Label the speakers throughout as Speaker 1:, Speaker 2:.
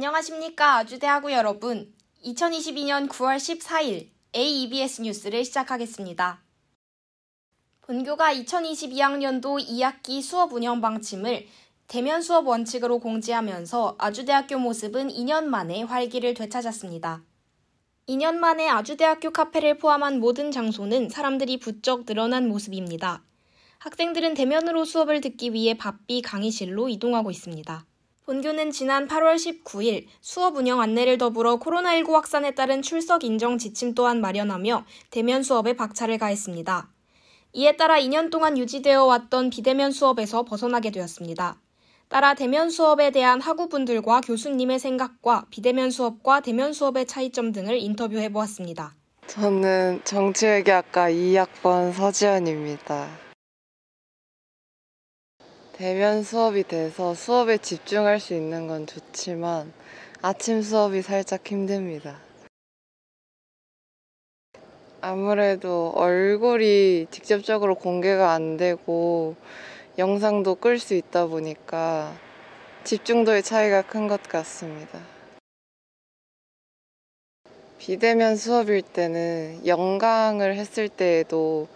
Speaker 1: 안녕하십니까 아주대학우 여러분. 2022년 9월 14일 AEBS 뉴스를 시작하겠습니다. 본교가 2022학년도 2학기 수업 운영 방침을 대면 수업 원칙으로 공지하면서 아주대학교 모습은 2년 만에 활기를 되찾았습니다. 2년 만에 아주대학교 카페를 포함한 모든 장소는 사람들이 부쩍 늘어난 모습입니다. 학생들은 대면으로 수업을 듣기 위해 바삐 강의실로 이동하고 있습니다. 본교는 지난 8월 19일 수업 운영 안내를 더불어 코로나19 확산에 따른 출석 인정 지침 또한 마련하며 대면 수업에 박차를 가했습니다. 이에 따라 2년 동안 유지되어 왔던 비대면 수업에서 벗어나게 되었습니다. 따라 대면 수업에 대한 학우분들과 교수님의 생각과 비대면 수업과 대면 수업의 차이점 등을 인터뷰해 보았습니다.
Speaker 2: 저는 정치외교학과 2학번 서지연입니다. 대면 수업이 돼서 수업에 집중할 수 있는 건 좋지만 아침 수업이 살짝 힘듭니다. 아무래도 얼굴이 직접적으로 공개가 안 되고 영상도 끌 수 있다 보니까 집중도의 차이가 큰 것 같습니다. 비대면 수업일 때는 연강을 했을 때에도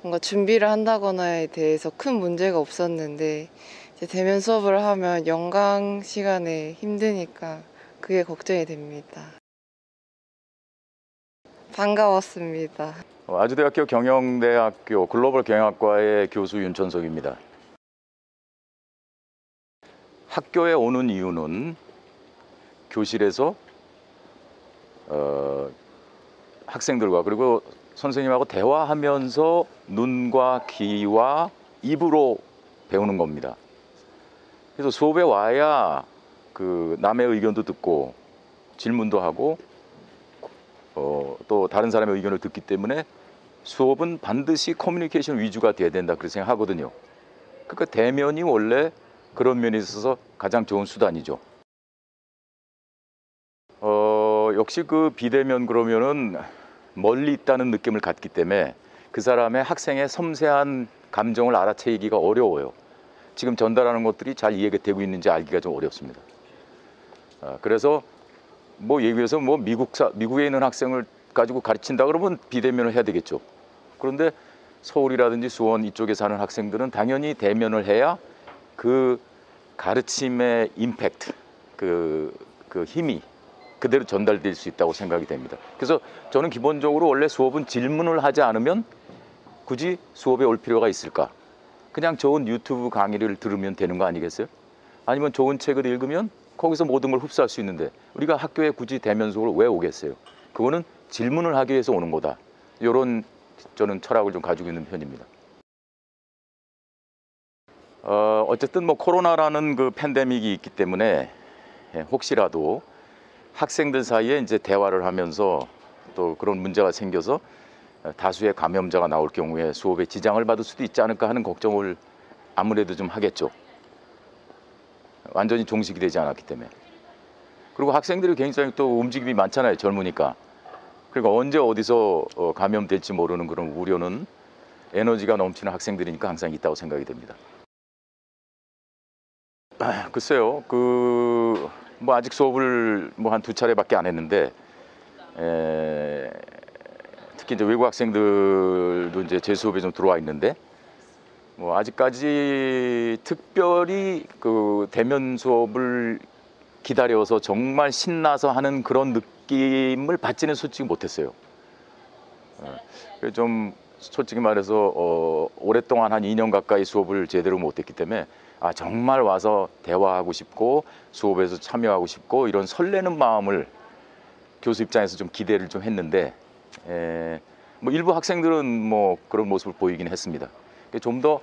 Speaker 2: 뭔가 준비를 한다거나에 대해서 큰 문제가 없었는데 이제 대면 수업을 하면 연강 시간에 힘드니까 그게 걱정이 됩니다. 반가웠습니다.
Speaker 3: 아주대학교 경영대학교 글로벌 경영학과의 교수 윤천석입니다. 학교에 오는 이유는 교실에서 학생들과 그리고 선생님하고 대화하면서 눈과 귀와 입으로 배우는 겁니다. 그래서 수업에 와야 그 남의 의견도 듣고 질문도 하고 또 다른 사람의 의견을 듣기 때문에 수업은 반드시 커뮤니케이션 위주가 돼야 된다 그렇게 생각하거든요. 그러니까 대면이 원래 그런 면에 있어서 가장 좋은 수단이죠. 역시 그 비대면 그러면은 멀리 있다는 느낌을 갖기 때문에 그 사람의 학생의 섬세한 감정을 알아채기가 어려워요. 지금 전달하는 것들이 잘 이해가 되고 있는지 알기가 좀 어렵습니다. 그래서 뭐 예를 뭐 미국에 있는 학생을 가지고 가르친다 그러면 비대면을 해야 되겠죠. 그런데 서울이라든지 수원 이쪽에 사는 학생들은 당연히 대면을 해야 그 가르침의 임팩트, 그 힘이 그대로 전달될 수 있다고 생각이 됩니다. 그래서 저는 기본적으로 원래 수업은 질문을 하지 않으면 굳이 수업에 올 필요가 있을까? 그냥 좋은 유튜브 강의를 들으면 되는 거 아니겠어요? 아니면 좋은 책을 읽으면 거기서 모든 걸 흡수할 수 있는데 우리가 학교에 굳이 대면 수업을 왜 오겠어요? 그거는 질문을 하기 위해서 오는 거다. 이런 저는 철학을 좀 가지고 있는 편입니다. 어쨌든 뭐 코로나라는 그 팬데믹이 있기 때문에 혹시라도 학생들 사이에 이제 대화를 하면서 또 그런 문제가 생겨서 다수의 감염자가 나올 경우에 수업에 지장을 받을 수도 있지 않을까 하는 걱정을 아무래도 좀 하겠죠. 완전히 종식이 되지 않았기 때문에. 그리고 학생들이 굉장히 또 움직임이 많잖아요. 젊으니까. 그러니까 언제 어디서 감염될지 모르는 그런 우려는 에너지가 넘치는 학생들이니까 항상 있다고 생각이 됩니다. 글쎄요. 뭐 아직 수업을 뭐 한 2차례밖에 안 했는데 특히 이제 외국 학생들도 이제 제 수업에 좀 들어와 있는데 뭐 아직까지 특별히 그 대면 수업을 기다려서 정말 신나서 하는 그런 느낌을 받지는 솔직히 못했어요. 좀 솔직히 말해서 오랫동안 한 2년 가까이 수업을 제대로 못했기 때문에 정말 와서 대화하고 싶고 수업에서 참여하고 싶고 이런 설레는 마음을 교수 입장에서 좀 기대를 좀 했는데 뭐 일부 학생들은 뭐 그런 모습을 보이긴 했습니다. 좀 더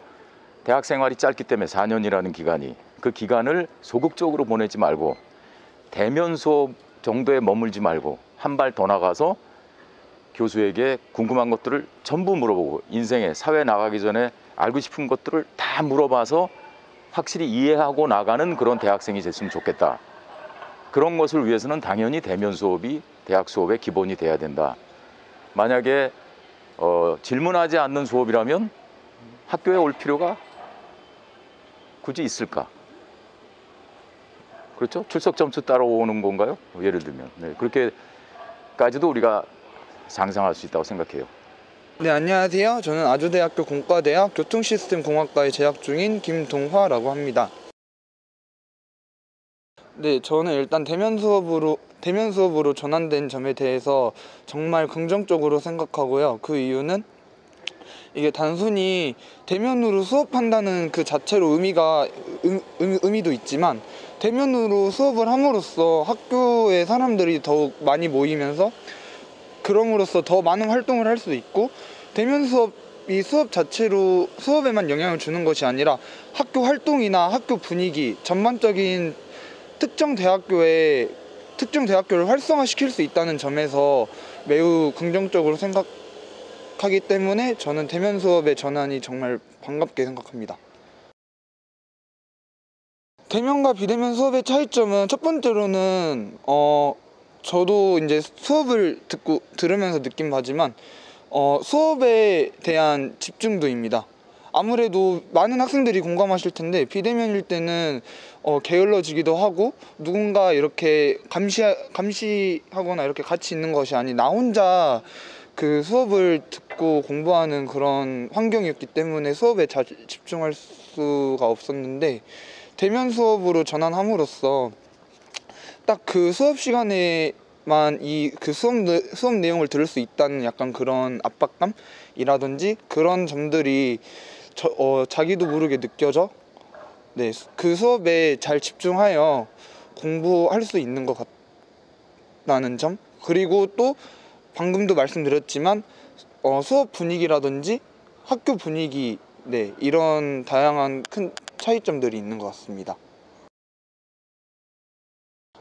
Speaker 3: 대학 생활이 짧기 때문에 4년이라는 기간이 그 기간을 소극적으로 보내지 말고 대면 수업 정도에 머물지 말고 한 발 더 나가서 교수에게 궁금한 것들을 전부 물어보고 인생에 사회 나가기 전에 알고 싶은 것들을 다 물어봐서 확실히 이해하고 나가는 그런 대학생이 됐으면 좋겠다. 그런 것을 위해서는 당연히 대면 수업이 대학 수업의 기본이 돼야 된다. 만약에 질문하지 않는 수업이라면 학교에 올 필요가 굳이 있을까? 그렇죠? 출석 점수 따라오는 건가요? 예를 들면. 네, 그렇게까지도 우리가 상상할 수 있다고 생각해요.
Speaker 4: 네, 안녕하세요. 저는 아주대학교 공과대학 교통시스템공학과에 재학 중인 김동화라고 합니다. 네, 저는 일단 대면 수업으로 전환된 점에 대해서 정말 긍정적으로 생각하고요. 그 이유는 이게 단순히 대면으로 수업한다는 그 자체로 의미도 있지만, 대면으로 수업을 함으로써 학교에 사람들이 더욱 많이 모이면서 그럼으로써 더 많은 활동을 할 수 있고, 대면 수업이 수업 자체로 수업에만 영향을 주는 것이 아니라 학교 활동이나 학교 분위기 전반적인 특정 대학교를 활성화시킬 수 있다는 점에서 매우 긍정적으로 생각하기 때문에 저는 대면 수업의 전환이 정말 반갑게 생각합니다. 대면과 비대면 수업의 차이점은 첫 번째로는 저도 이제 수업을 들으면서 느낀 바지만 수업에 대한 집중도입니다. 아무래도 많은 학생들이 공감하실 텐데, 비대면일 때는 게을러지기도 하고 누군가 이렇게 감시하거나 이렇게 같이 있는 것이 아닌 나 혼자 그 수업을 듣고 공부하는 그런 환경이었기 때문에 수업에 잘 집중할 수가 없었는데, 대면 수업으로 전환함으로써 딱 그 수업 시간에만 그 수업 내용을 들을 수 있다는 약간 그런 압박감이라든지 그런 점들이 자기도 모르게 느껴져, 네, 그 수업에 잘 집중하여 공부할 수 있는 것 같다는 점. 그리고 또 방금도 말씀드렸지만 수업 분위기라든지 학교 분위기, 네, 이런 다양한 큰 차이점들이 있는 것 같습니다.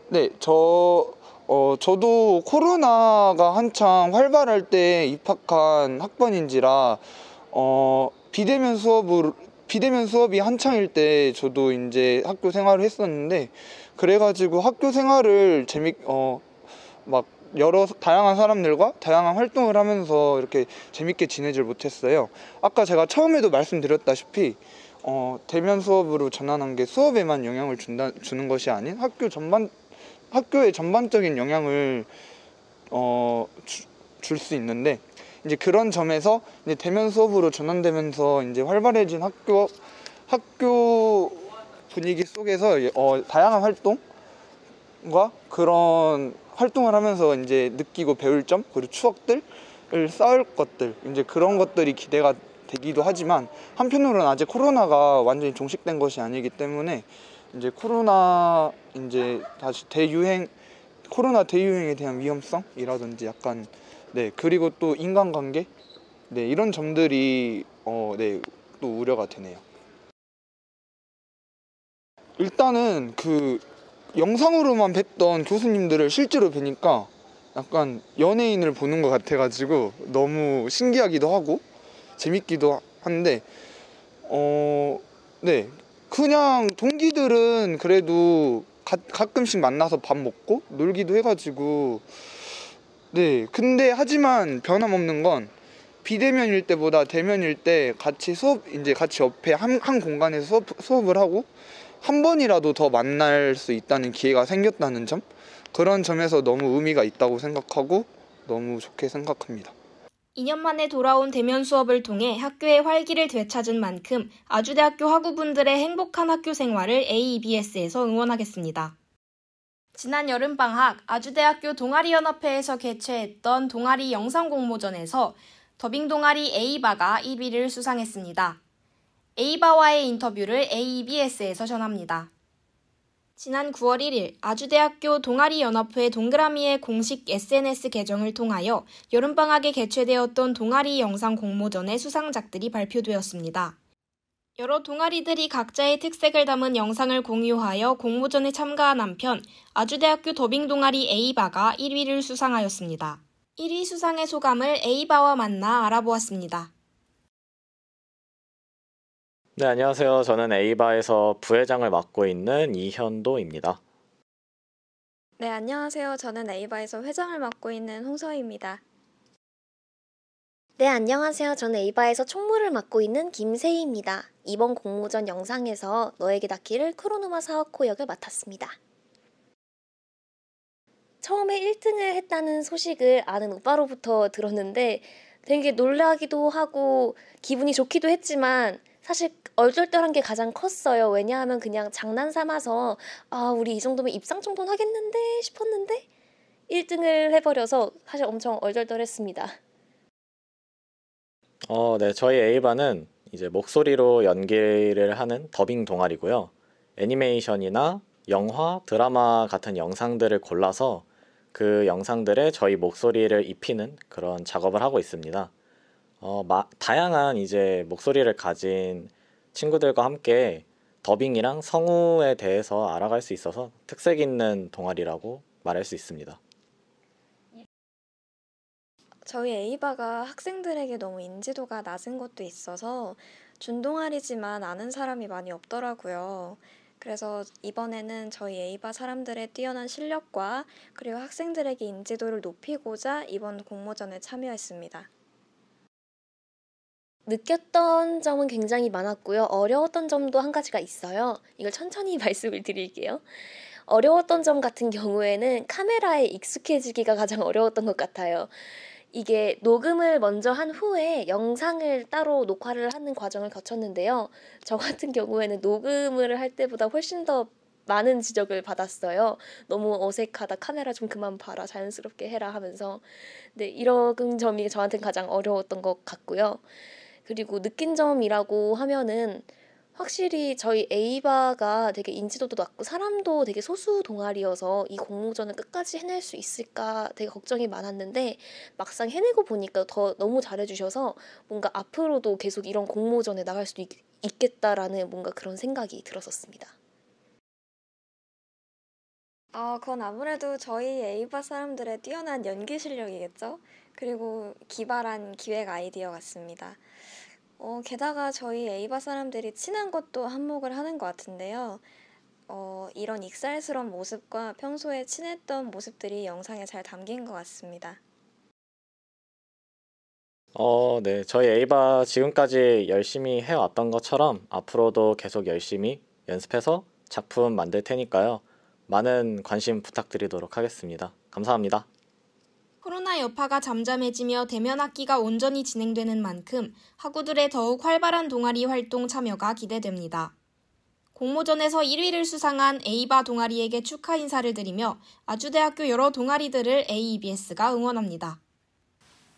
Speaker 4: 네, 저도 코로나가 한창 활발할 때 입학한 학번인지라 비대면 수업이 한창일 때 저도 이제 학교 생활을 했었는데, 그래가지고 학교 생활을 막 여러 다양한 사람들과 다양한 활동을 하면서 이렇게 재밌게 지내질 못했어요. 아까 제가 처음에도 말씀드렸다시피 대면 수업으로 전환한 게 수업에만 영향을 주는 것이 아닌 학교의 전반적인 영향을 줄 수 있는데, 이제 그런 점에서 이제 대면 수업으로 전환되면서 이제 활발해진 학교 분위기 속에서 다양한 활동과 그런 활동을 하면서 이제 느끼고 배울 점, 그리고 추억들을 쌓을 것들, 이제 그런 것들이 기대가 되기도 하지만, 한편으로는 아직 코로나가 완전히 종식된 것이 아니기 때문에 이제 다시 코로나 대유행에 대한 위험성이라든지 약간, 네, 그리고 또 인간관계, 네, 이런 점들이 네, 또 우려가 되네요. 일단은 그 영상으로만 뵀던 교수님들을 실제로 뵈니까 약간 연예인을 보는 것 같아가지고 너무 신기하기도 하고 재밌기도 한데, 네, 그냥 동기들은 그래도 가끔씩 만나서 밥 먹고 놀기도 해가지고, 네, 근데 하지만 변함없는 건 비대면일 때보다 대면일 때 같이 옆에 한 공간에서 수업을 하고 한 번이라도 더 만날 수 있다는 기회가 생겼다는 점, 그런 점에서 너무 의미가 있다고 생각하고 너무 좋게 생각합니다.
Speaker 1: 2년 만에 돌아온 대면 수업을 통해 학교의 활기를 되찾은 만큼 아주대학교 학우분들의 행복한 학교 생활을 AEBS에서 응원하겠습니다. 지난 여름방학 아주대학교 동아리연합회에서 개최했던 동아리 영상공모전에서 더빙 동아리 에이바가 1위를 수상했습니다. 에이바와의 인터뷰를 AEBS에서 전합니다. 지난 9월 1일 아주대학교 동아리연합회 동그라미의 공식 SNS 계정을 통하여 여름방학에 개최되었던 동아리 영상 공모전의 수상작들이 발표되었습니다. 여러 동아리들이 각자의 특색을 담은 영상을 공유하여 공모전에 참가한 한편 아주대학교 더빙 동아리 에이바가 1위를 수상하였습니다. 1위 수상의 소감을 에이바와 만나 알아보았습니다.
Speaker 5: 네, 안녕하세요. 저는 에이바에서 부회장을 맡고 있는 이현도입니다.
Speaker 6: 네, 안녕하세요. 저는 에이바에서 회장을 맡고 있는 홍서희입니다.
Speaker 7: 네, 안녕하세요. 저는 에이바에서 총무를 맡고 있는 김세희입니다. 이번 공모전 영상에서 너에게 닿기를 크로누마 사와코 역을 맡았습니다. 처음에 1등을 했다는 소식을 아는 오빠로부터 들었는데 되게 놀라기도 하고 기분이 좋기도 했지만 사실 얼떨떨한 게 가장 컸어요. 왜냐하면 그냥 장난 삼아서 우리 이 정도면 입상 정도는 하겠는데 싶었는데 1등을 해버려서 사실 엄청 얼떨떨했습니다.
Speaker 5: 네, 저희 A반은 이제 목소리로 연기를 하는 더빙 동아리고요. 애니메이션이나 영화, 드라마 같은 영상들을 골라서 그 영상들에 저희 목소리를 입히는 그런 작업을 하고 있습니다. 다양한 이제 목소리를 가진 친구들과 함께 더빙이랑 성우에 대해서 알아갈 수 있어서 특색 있는 동아리라고 말할 수 있습니다.
Speaker 6: 저희 A바가 학생들에게 너무 인지도가 낮은 것도 있어서 준동아리지만 아는 사람이 많이 없더라고요. 그래서 이번에는 저희 A바 사람들의 뛰어난 실력과 그리고 학생들에게 인지도를 높이고자 이번 공모전에 참여했습니다.
Speaker 7: 느꼈던 점은 굉장히 많았고요. 어려웠던 점도 한 가지가 있어요. 이걸 천천히 말씀을 드릴게요. 어려웠던 점 같은 경우에는 카메라에 익숙해지기가 가장 어려웠던 것 같아요. 이게 녹음을 먼저 한 후에 영상을 따로 녹화를 하는 과정을 거쳤는데요. 저 같은 경우에는 녹음을 할 때보다 훨씬 더 많은 지적을 받았어요. 너무 어색하다. 카메라 좀 그만 봐라. 자연스럽게 해라 하면서. 네, 이런 점이 저한테는 가장 어려웠던 것 같고요. 그리고 느낀 점이라고 하면은 확실히 저희 A바가 되게 인지도도 낮고 사람도 되게 소수 동아리여서 이 공모전을 끝까지 해낼 수 있을까 되게 걱정이 많았는데 막상 해내고 보니까 더 너무 잘해주셔서 뭔가 앞으로도 계속 이런 공모전에 나갈 수도 있겠다라는 뭔가 그런 생각이 들었었습니다.
Speaker 6: 그건 아무래도 저희 A바 사람들의 뛰어난 연기 실력이겠죠? 그리고 기발한 기획 아이디어 같습니다. 게다가 저희 A바 사람들이 친한 것도 한몫을 하는 것 같은데요. 이런 익살스러운 모습과 평소에 친했던 모습들이 영상에 잘 담긴 것 같습니다.
Speaker 5: 네, 저희 A바 지금까지 열심히 해왔던 것처럼 앞으로도 계속 열심히 연습해서 작품 만들 테니까요. 많은 관심 부탁드리도록 하겠습니다. 감사합니다.
Speaker 1: 코로나 여파가 잠잠해지며 대면 학기가 온전히 진행되는 만큼 학우들의 더욱 활발한 동아리 활동 참여가 기대됩니다. 공모전에서 1위를 수상한 A바 동아리에게 축하 인사를 드리며 아주대학교 여러 동아리들을 AEBS가 응원합니다.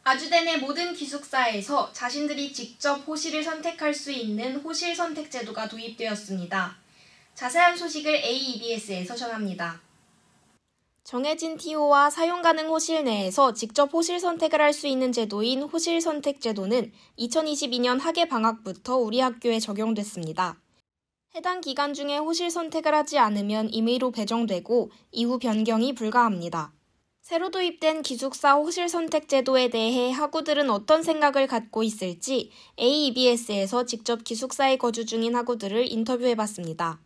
Speaker 1: 아주대 내 모든 기숙사에서 자신들이 직접 호실을 선택할 수 있는 호실 선택 제도가 도입되었습니다. 자세한 소식을 AEBS에서 전합니다. 정해진 TO와 사용 가능 호실 내에서 직접 호실 선택을 할 수 있는 제도인 호실 선택 제도는 2022년 학예 방학부터 우리 학교에 적용됐습니다. 해당 기간 중에 호실 선택을 하지 않으면 임의로 배정되고 이후 변경이 불가합니다. 새로 도입된 기숙사 호실 선택 제도에 대해 학우들은 어떤 생각을 갖고 있을지 AEBS에서 직접 기숙사에 거주 중인 학우들을 인터뷰해봤습니다.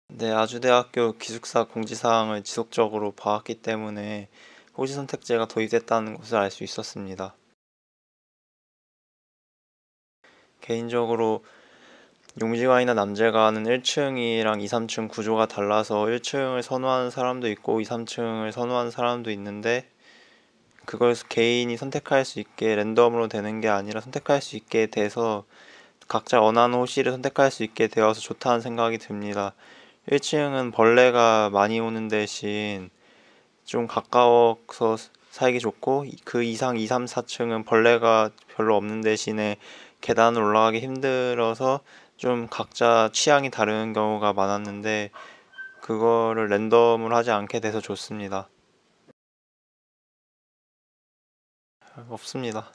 Speaker 8: 네, 아주대학교 기숙사 공지사항을 지속적으로 봐왔기 때문에 호실 선택제가 도입됐다는 것을 알 수 있었습니다. 개인적으로 용지관이나 남재관은 1층이랑 2, 3층 구조가 달라서 1층을 선호하는 사람도 있고 2, 3층을 선호하는 사람도 있는데 그걸 개인이 선택할 수 있게 랜덤으로 되는 게 아니라 선택할 수 있게 돼서 각자 원하는 호실을 선택할 수 있게 되어서 좋다는 생각이 듭니다. 1층은 벌레가 많이 오는 대신 좀 가까워서 살기 좋고 그 이상 2, 3, 4층은 벌레가 별로 없는 대신에 계단을 올라가기 힘들어서 좀 각자 취향이 다른 경우가 많았는데 그거를 랜덤으로 하지 않게 돼서 좋습니다. 없습니다.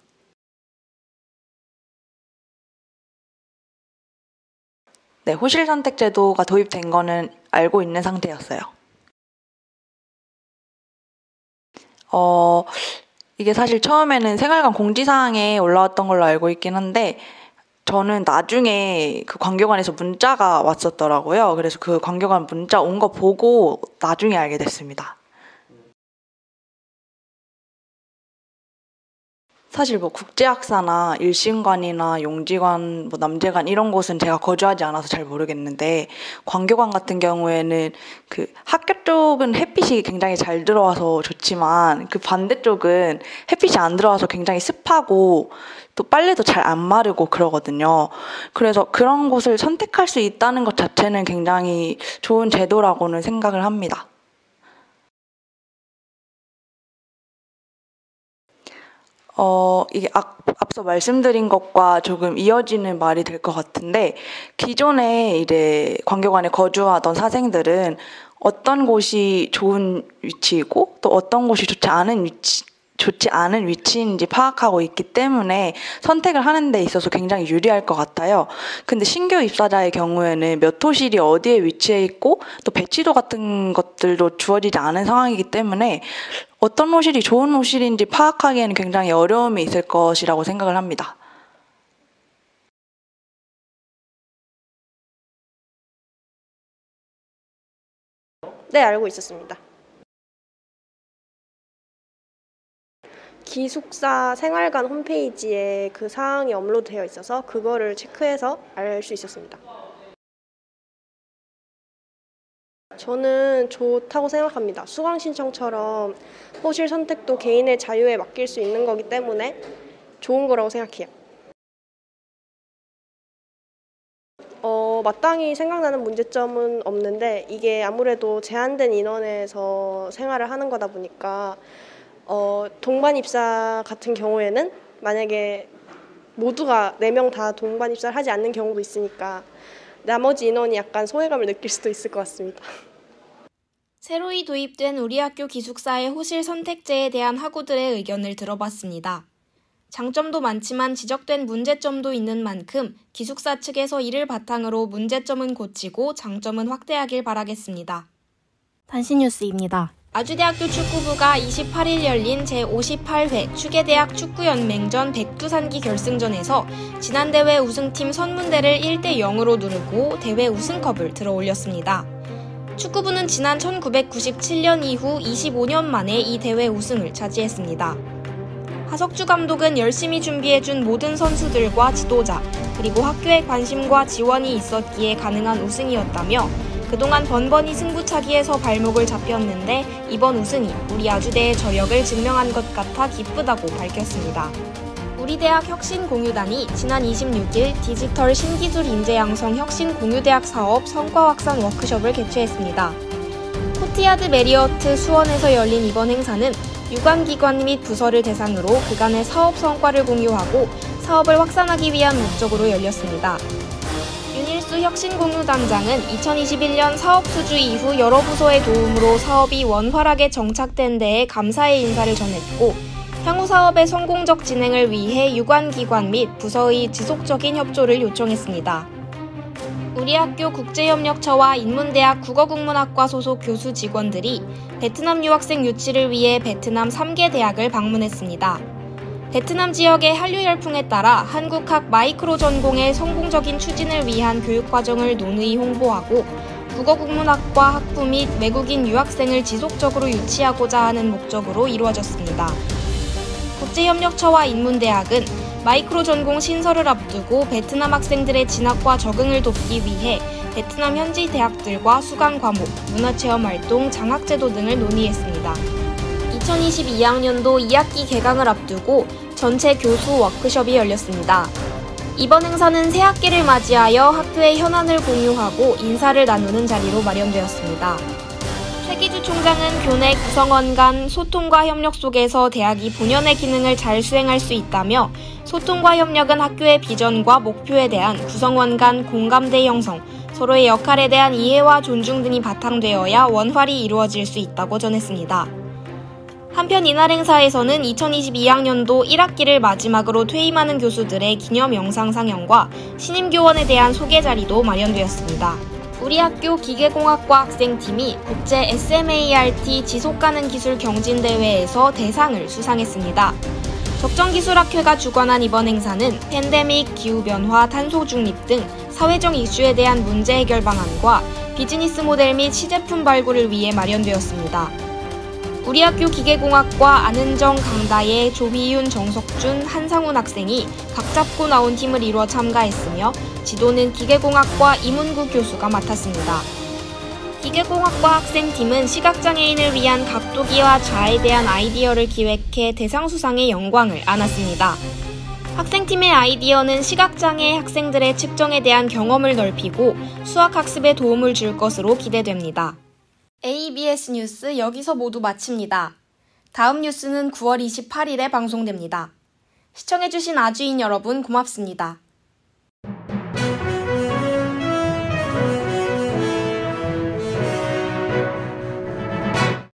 Speaker 9: 네, 호실 선택 제도가 도입된 거는 알고 있는 상태였어요. 이게 사실 처음에는 생활관 공지사항에 올라왔던 걸로 알고 있긴 한데 저는 나중에 그 관계관에서 문자가 왔었더라고요. 그래서 그 관계관 문자 온 거 보고 나중에 알게 됐습니다. 사실 뭐 국제학사나 일신관이나 용지관, 뭐 남재관 이런 곳은 제가 거주하지 않아서 잘 모르겠는데 광교관 같은 경우에는 그 학교 쪽은 햇빛이 굉장히 잘 들어와서 좋지만 그 반대쪽은 햇빛이 안 들어와서 굉장히 습하고 또 빨래도 잘 안 마르고 그러거든요. 그래서 그런 곳을 선택할 수 있다는 것 자체는 굉장히 좋은 제도라고는 생각을 합니다. 이게 앞서 말씀드린 것과 조금 이어지는 말이 될 것 같은데, 기존에 이제 광교관에 거주하던 사생들은 어떤 곳이 좋은 위치이고 또 어떤 곳이 좋지 않은 위치인지 파악하고 있기 때문에 선택을 하는 데 있어서 굉장히 유리할 것 같아요. 근데 신규 입사자의 경우에는 몇 호실이 어디에 위치해 있고 또 배치도 같은 것들도 주어지지 않은 상황이기 때문에 어떤 호실이 좋은 호실인지 파악하기에는 굉장히 어려움이 있을 것이라고 생각을 합니다.
Speaker 10: 네, 알고 있었습니다. 기숙사 생활관 홈페이지에 그 사항이 업로드되어 있어서 그거를 체크해서 알 수 있었습니다. 저는 좋다고 생각합니다. 수강 신청처럼 호실 선택도 개인의 자유에 맡길 수 있는 거기 때문에 좋은 거라고 생각해요. 마땅히 생각나는 문제점은 없는데 이게 아무래도 제한된 인원에서 생활을 하는 거다 보니까 동반 입사 같은 경우에는 만약에 모두가 4명 다 동반 입사를 하지 않는 경우도 있으니까 나머지 인원이 약간 소외감을 느낄 수도 있을 것 같습니다.
Speaker 1: 새로이 도입된 우리 학교 기숙사의 호실 선택제에 대한 학우들의 의견을 들어봤습니다. 장점도 많지만 지적된 문제점도 있는 만큼 기숙사 측에서 이를 바탕으로 문제점은 고치고 장점은 확대하길 바라겠습니다. 단신뉴스입니다. 아주대학교 축구부가 28일 열린 제58회 추계대학 축구연맹전 백두산기 결승전에서 지난 대회 우승팀 선문대를 1대0으로 누르고 대회 우승컵을 들어올렸습니다. 축구부는 지난 1997년 이후 25년 만에 이 대회 우승을 차지했습니다. 하석주 감독은 열심히 준비해준 모든 선수들과 지도자, 그리고 학교의 관심과 지원이 있었기에 가능한 우승이었다며 그동안 번번이 승부차기에서 발목을 잡혔는데 이번 우승이 우리 아주대의 저력을 증명한 것 같아 기쁘다고 밝혔습니다. 우리 대학 혁신공유단이 지난 26일 디지털 신기술 인재 양성 혁신공유대학 사업 성과 확산 워크숍을 개최했습니다. 코티야드 메리어트 수원에서 열린 이번 행사는 유관기관 및 부서를 대상으로 그간의 사업 성과를 공유하고 사업을 확산하기 위한 목적으로 열렸습니다. 윤일수 혁신공유단장은 2021년 사업 수주 이후 여러 부서의 도움으로 사업이 원활하게 정착된 데에 감사의 인사를 전했고 향후 사업의 성공적 진행을 위해 유관기관 및 부서의 지속적인 협조를 요청했습니다. 우리 학교 국제협력처와 인문대학 국어국문학과 소속 교수 직원들이 베트남 유학생 유치를 위해 베트남 3개 대학을 방문했습니다. 베트남 지역의 한류 열풍에 따라 한국학 마이크로 전공의 성공적인 추진을 위한 교육과정을 논의 홍보하고 국어국문학과 학부 및 외국인 유학생을 지속적으로 유치하고자 하는 목적으로 이루어졌습니다. 국제협력처와 인문대학은 마이크로 전공 신설을 앞두고 베트남 학생들의 진학과 적응을 돕기 위해 베트남 현지 대학들과 수강 과목, 문화체험 활동, 장학제도 등을 논의했습니다. 2022학년도 2학기 개강을 앞두고 전체 교수 워크숍이 열렸습니다. 이번 행사는 새 학기를 맞이하여 학교의 현안을 공유하고 인사를 나누는 자리로 마련되었습니다. 최기주 총장은 교내 구성원 간 소통과 협력 속에서 대학이 본연의 기능을 잘 수행할 수 있다며 소통과 협력은 학교의 비전과 목표에 대한 구성원 간 공감대 형성, 서로의 역할에 대한 이해와 존중 등이 바탕되어야 원활히 이루어질 수 있다고 전했습니다. 한편 이날 행사에서는 2022학년도 1학기를 마지막으로 퇴임하는 교수들의 기념 영상 상영과 신임 교원에 대한 소개 자리도 마련되었습니다. 우리 학교 기계공학과 학생팀이 국제 SMART 지속가능 기술 경진대회에서 대상을 수상했습니다. 적정기술학회가 주관한 이번 행사는 팬데믹, 기후변화, 탄소 중립 등 사회적 이슈에 대한 문제 해결 방안과 비즈니스 모델 및 시제품 발굴을 위해 마련되었습니다. 우리 학교 기계공학과 안은정, 강다혜, 조희윤, 정석준, 한상훈 학생이 각 잡고 나온 팀을 이루어 참가했으며 지도는 기계공학과 이문구 교수가 맡았습니다. 기계공학과 학생팀은 시각장애인을 위한 각도기와 자에 대한 아이디어를 기획해 대상 수상의 영광을 안았습니다. 학생팀의 아이디어는 시각장애 학생들의 측정에 대한 경험을 넓히고 수학학습에 도움을 줄 것으로 기대됩니다. ABS 뉴스 여기서 모두 마칩니다. 다음 뉴스는 9월 28일에 방송됩니다. 시청해주신 아주인 여러분 고맙습니다.